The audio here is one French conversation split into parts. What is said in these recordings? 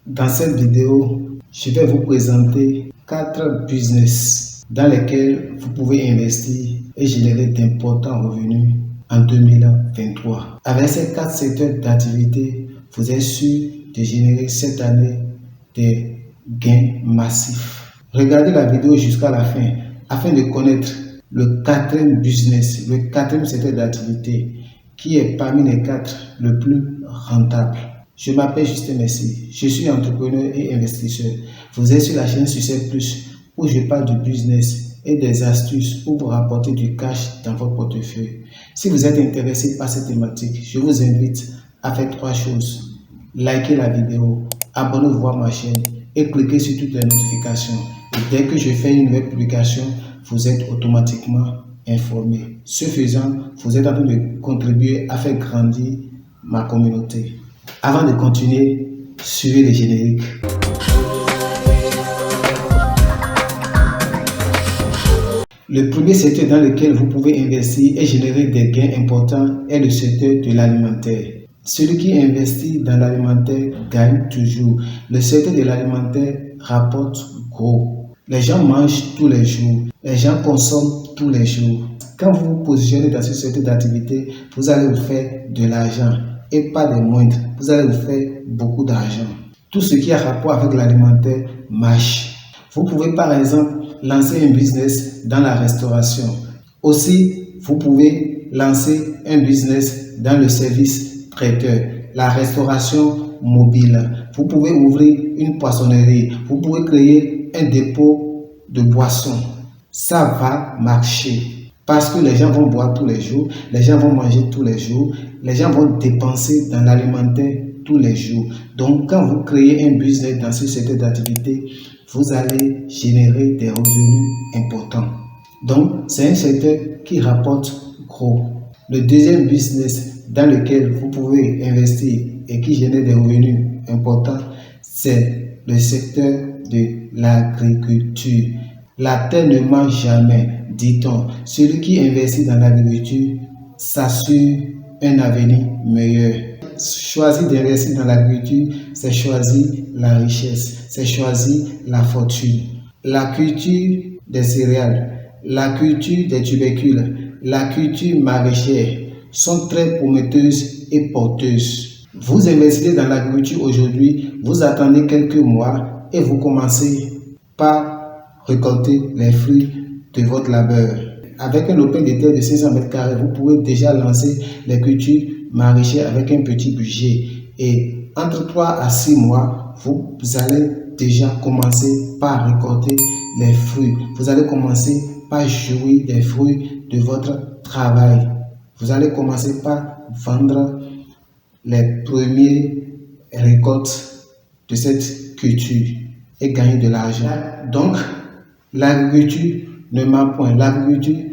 Dans cette vidéo, je vais vous présenter 4 business dans lesquels vous pouvez investir et générer d'importants revenus en 2023. Avec ces 4 secteurs d'activité, vous êtes sûr de générer cette année des gains massifs. Regardez la vidéo jusqu'à la fin afin de connaître le 4e business, le 4e secteur d'activité qui est parmi les 4 le plus rentable. Je m'appelle Justin Messi, je suis entrepreneur et investisseur. Vous êtes sur la chaîne Succès Plus où je parle du business et des astuces pour vous rapporter du cash dans votre portefeuille. Si vous êtes intéressé par cette thématique, je vous invite à faire 3 choses. Likez la vidéo, abonnez-vous à ma chaîne et cliquez sur toutes les notifications. Et dès que je fais une nouvelle publication, vous êtes automatiquement informé. Ce faisant, vous êtes en train de contribuer à faire grandir ma communauté. Avant de continuer, suivez les génériques. Le premier secteur dans lequel vous pouvez investir et générer des gains importants est le secteur de l'alimentaire. Celui qui investit dans l'alimentaire gagne toujours. Le secteur de l'alimentaire rapporte gros. Les gens mangent tous les jours. Les gens consomment tous les jours. Quand vous vous positionnez dans ce secteur d'activité, vous allez vous faire de l'argent. Et pas des moindres, vous allez vous faire beaucoup d'argent. Tout ce qui a rapport avec l'alimentaire marche. Vous pouvez par exemple lancer un business dans la restauration. Aussi, vous pouvez lancer un business dans le service traiteur, la restauration mobile. Vous pouvez ouvrir une poissonnerie. Vous pouvez créer un dépôt de boissons. Ça va marcher. Parce que les gens vont boire tous les jours, les gens vont manger tous les jours, les gens vont dépenser dans l'alimentaire tous les jours. Donc, quand vous créez un business dans ce secteur d'activité, vous allez générer des revenus importants. Donc, c'est un secteur qui rapporte gros. Le deuxième business dans lequel vous pouvez investir et qui génère des revenus importants, c'est le secteur de l'agriculture. La terre ne ment jamais, dit-on. Celui qui investit dans l'agriculture s'assure un avenir meilleur. Choisir d'investir dans l'agriculture, c'est choisir la richesse, c'est choisir la fortune. La culture des céréales, la culture des tubercules, la culture maraîchère sont très prometteuses et porteuses. Vous investissez dans l'agriculture aujourd'hui, vous attendez quelques mois et vous commencez par récolter les fruits de votre labeur. Avec un lopin de terre de 500 m², vous pouvez déjà lancer les cultures maraîchères avec un petit budget. Et entre 3 à 6 mois, vous allez déjà commencer par récolter les fruits. Vous allez commencer par jouir des fruits de votre travail. Vous allez commencer par vendre les premières récoltes de cette culture et gagner de l'argent. Donc, l'agriculture ne ment point, l'agriculture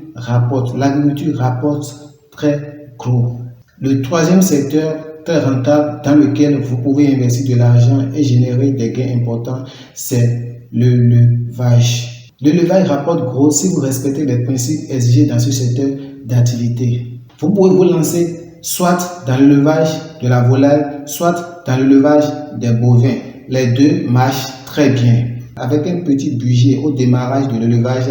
rapporte très gros. Le troisième secteur très rentable dans lequel vous pouvez investir de l'argent et générer des gains importants, c'est le levage. Le levage rapporte gros si vous respectez les principes exigés dans ce secteur d'activité. Vous pouvez vous lancer soit dans le levage de la volaille, soit dans le levage des bovins. Les deux marchent très bien. Avec un petit budget au démarrage de l'élevage,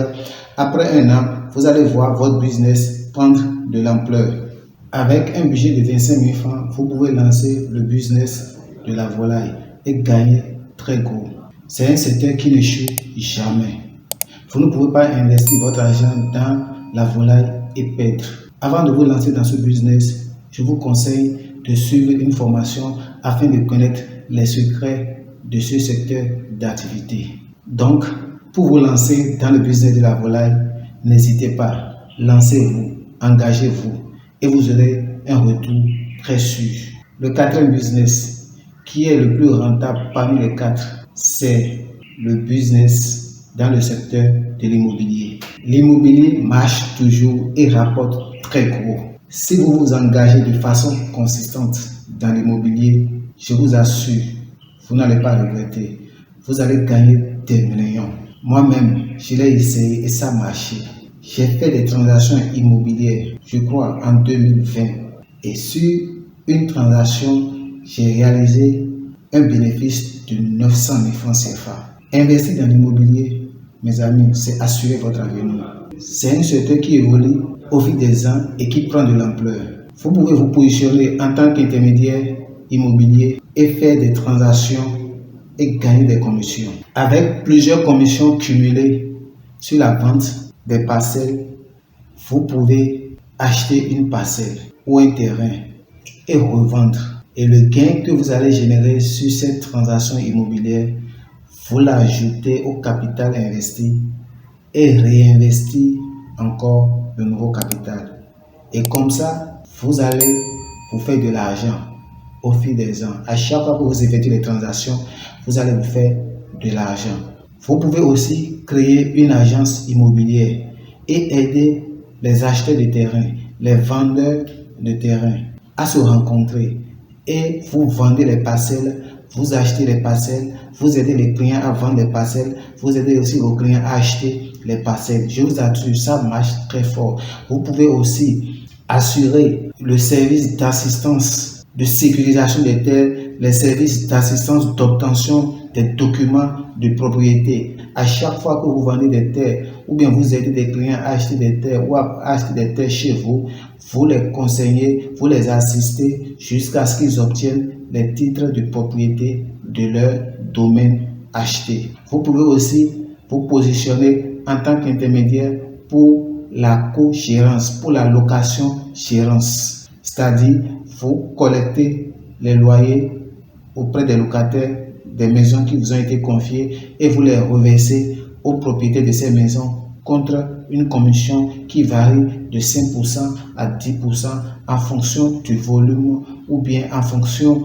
après un an, vous allez voir votre business prendre de l'ampleur. Avec un budget de 25 000 francs, vous pouvez lancer le business de la volaille et gagner très gros. C'est un secteur qui n'échoue jamais. Vous ne pouvez pas investir votre argent dans la volaille et perdre. Avant de vous lancer dans ce business, je vous conseille de suivre une formation afin de connaître les secrets de ce secteur d'activité. Donc, pour vous lancer dans le business de la volaille, n'hésitez pas, lancez-vous, engagez-vous et vous aurez un retour très sûr. Le 4e business qui est le plus rentable parmi les 4, c'est le business dans le secteur de l'immobilier. L'immobilier marche toujours et rapporte très gros. Si vous vous engagez de façon consistante dans l'immobilier, je vous assure, vous n'allez pas regretter. Vous allez gagner des millions. Moi-même, je l'ai essayé et ça a marché. J'ai fait des transactions immobilières, je crois, en 2020. Et sur une transaction, j'ai réalisé un bénéfice de 900 000 francs CFA. Investir dans l'immobilier, mes amis, c'est assurer votre avenir. C'est un secteur qui évolue au fil des ans et qui prend de l'ampleur. Vous pouvez vous positionner en tant qu'intermédiaire immobilier et faire des transactions et gagner des commissions. Avec plusieurs commissions cumulées sur la vente des parcelles, vous pouvez acheter une parcelle ou un terrain et revendre. Et le gain que vous allez générer sur cette transaction immobilière, vous l'ajoutez au capital investi et réinvestir encore le nouveau capital. Et comme ça, vous allez vous faire de l'argent au fil des ans. À chaque fois que vous effectuez les transactions, vous allez vous faire de l'argent. Vous pouvez aussi créer une agence immobilière et aider les acheteurs de terrain, les vendeurs de terrain à se rencontrer. Et vous vendez les parcelles, vous achetez les parcelles, vous aidez les clients à vendre les parcelles, vous aidez aussi vos clients à acheter les parcelles. Je vous assure, ça marche très fort. Vous pouvez aussi assurer le service d'assistance, de sécurisation des terres, les services d'assistance d'obtention des documents de propriété. À chaque fois que vous vendez des terres ou bien vous aidez des clients à acheter des terres ou à acheter des terres chez vous, vous les conseillez, vous les assistez jusqu'à ce qu'ils obtiennent les titres de propriété de leur domaine acheté. Vous pouvez aussi vous positionner en tant qu'intermédiaire pour la co-gérance, pour la location-gérance. C'est-à-dire, vous collectez les loyers auprès des locataires des maisons qui vous ont été confiées et vous les reversez aux propriétaires de ces maisons contre une commission qui varie de 5% à 10% en fonction du volume ou bien en fonction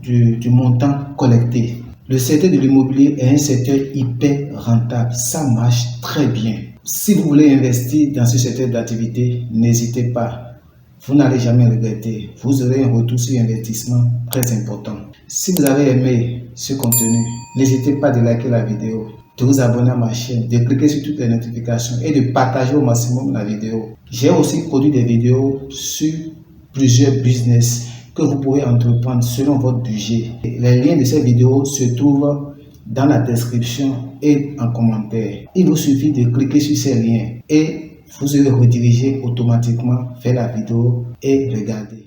du montant collecté. Le secteur de l'immobilier est un secteur hyper rentable. Ça marche très bien. Si vous voulez investir dans ce secteur d'activité, n'hésitez pas. Vous n'allez jamais regretter. Vous aurez un retour sur investissement très important. Si vous avez aimé ce contenu, n'hésitez pas de liker la vidéo, de vous abonner à ma chaîne, de cliquer sur toutes les notifications et de partager au maximum la vidéo. J'ai aussi produit des vidéos sur plusieurs business que vous pouvez entreprendre selon votre budget. Les liens de ces vidéos se trouvent dans la description et en commentaire. Il vous suffit de cliquer sur ces liens et vous serez redirigé automatiquement vers la vidéo et regarder.